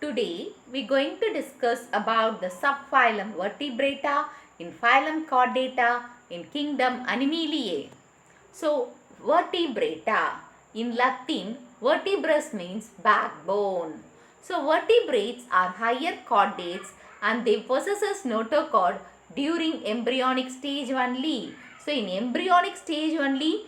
Today we are going to discuss about the subphylum Vertebrata in phylum Chordata in kingdom Animaliae. So Vertebrata in Latin, vertebrus means backbone. So vertebrates are higher chordates and they possesses notochord during embryonic stage only. So in embryonic stage only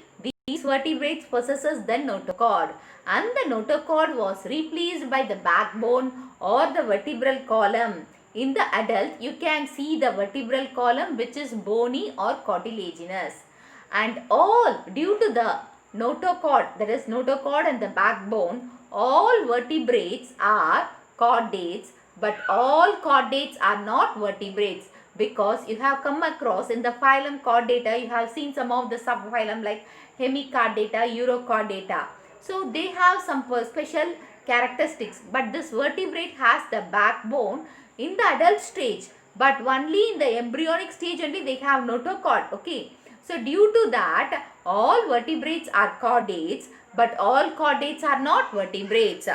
these vertebrates possesses the notochord and the notochord was replaced by the backbone or the vertebral column. In the adult you can see the vertebral column which is bony or cartilaginous, and all due to the notochord, that is notochord and the backbone, all vertebrates are chordates, but all chordates are not vertebrates, because you have come across in the phylum Chordata, you have seen some of the subphylum like Hemichordata, Urochordata. So they have some special characteristics, but this vertebrate has the backbone in the adult stage, but only in the embryonic stage only they have notochord. Okay. So due to that, all vertebrates are chordates, but all chordates are not vertebrates.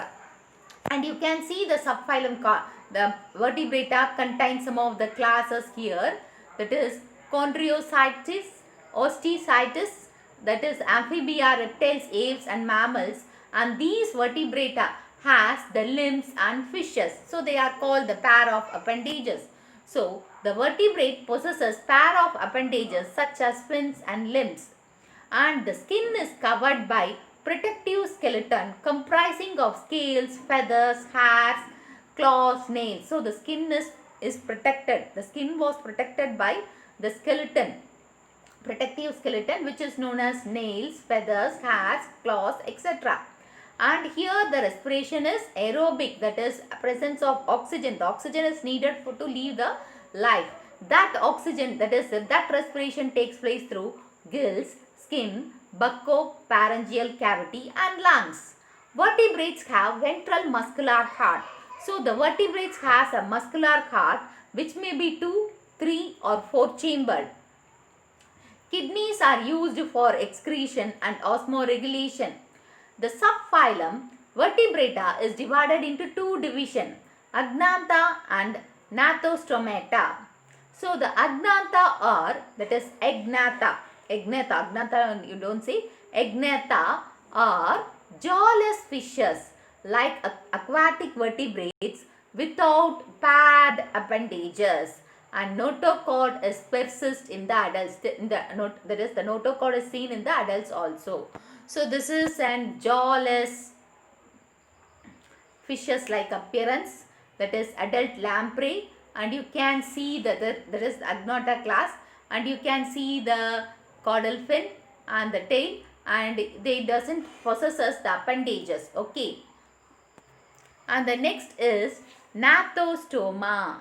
And you can see the subphylum, the vertebrata contains some of the classes here, that is Chondriocytes, Osteocytes, that is amphibia, reptiles, aves and mammals, and these vertebrata has the limbs and fishes. So they are called the pair of appendages. So the vertebrate possesses pair of appendages such as fins and limbs, and the skin is covered by protective skeleton comprising of scales, feathers, hairs, claws, nails. So the skin is protected. The skin was protected by the skeleton, protective skeleton, which is known as nails, feathers, hairs, claws, etc. And here the respiration is aerobic, that is presence of oxygen. The oxygen is needed to live the life. That oxygen, that is that respiration takes place through gills, skin, bucco-pharyngeal cavity and lungs. Vertebrates have ventral muscular heart. So the vertebrates has a muscular heart which may be 2, 3 or 4 chambered. Kidneys are used for excretion and osmoregulation. The subphylum Vertebrata is divided into two divisions, Agnatha and Gnathostomata. So the Agnatha are, that is Agnatha you don't say, Agnatha are jawless fishes like aquatic vertebrates without paired appendages, and notochord is persist in the adults. That is the notochord is seen in the adults also. So this is an jawless fishes like appearance, that is adult lamprey, and you can see that there is Agnatha class, and you can see the caudal fin and the tail, and they doesn't possesses the appendages. Okay. And the next is Gnathostomata,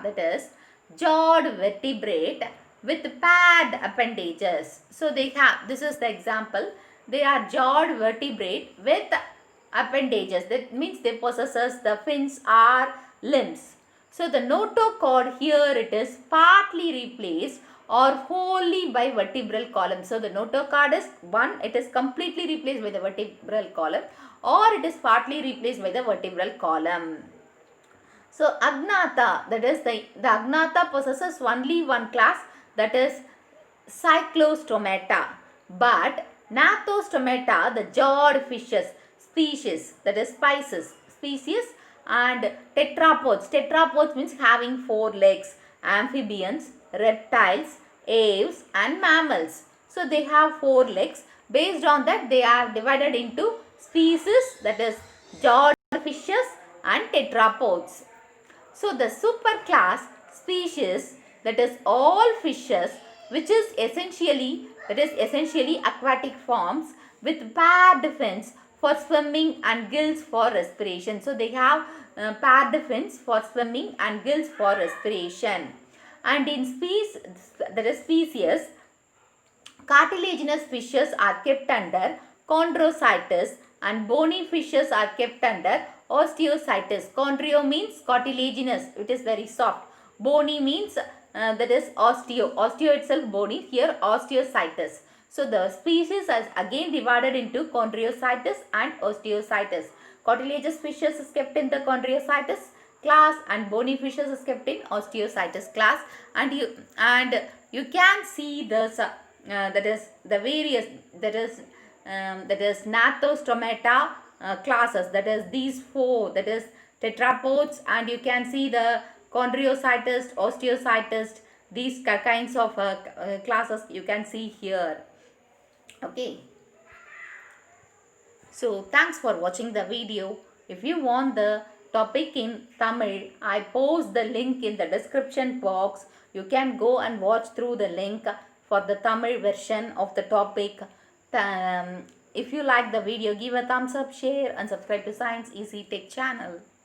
that is jawed vertebrate with paired appendages. So they have, this is the example, they are jawed vertebrate with appendages. That means they possesses the fins or limbs. So the notochord here, it is partly replaced or wholly by vertebral column. So the notochord is one, it is completely replaced by the vertebral column, or it is partly replaced by the vertebral column. So Agnatha, that is the Agnatha possesses only one class, that is Cyclostomata, but Gnathostomata, the jawed fishes species, that is species, and tetrapods. Tetrapods means having 4 legs, amphibians, reptiles, aves and mammals. So they have 4 legs. Based on that they are divided into species, that is jawed fishes and tetrapods. So the superclass species, that is all fishes which is essentially aquatic forms with paired fins for swimming and gills for respiration. So they have paired fins for swimming and gills for respiration. And in species, cartilaginous fishes are kept under Chondrocytes and bony fishes are kept under Osteocytes. Chondrio means cartilaginous, it is very soft. Bony means that is osteo itself bony, here Osteocytes. So the species is again divided into Chondriocytes and Osteocytes. cartilaginous fishes is kept in the chondriocytes class, and bony fishes is kept in osteocytes class. And you can see that is the various that is Gnathostomata classes, that is these four, that is tetrapods, and you can see the chondriocytes, osteocytes, these kinds of classes you can see here. Okay, so thanks for watching the video. If you want the topic in Tamil, I post the link in the description box. You can go and watch through the link for the Tamil version of the topic. If you like the video, give a thumbs up, share and subscribe to Science Easy Tech channel.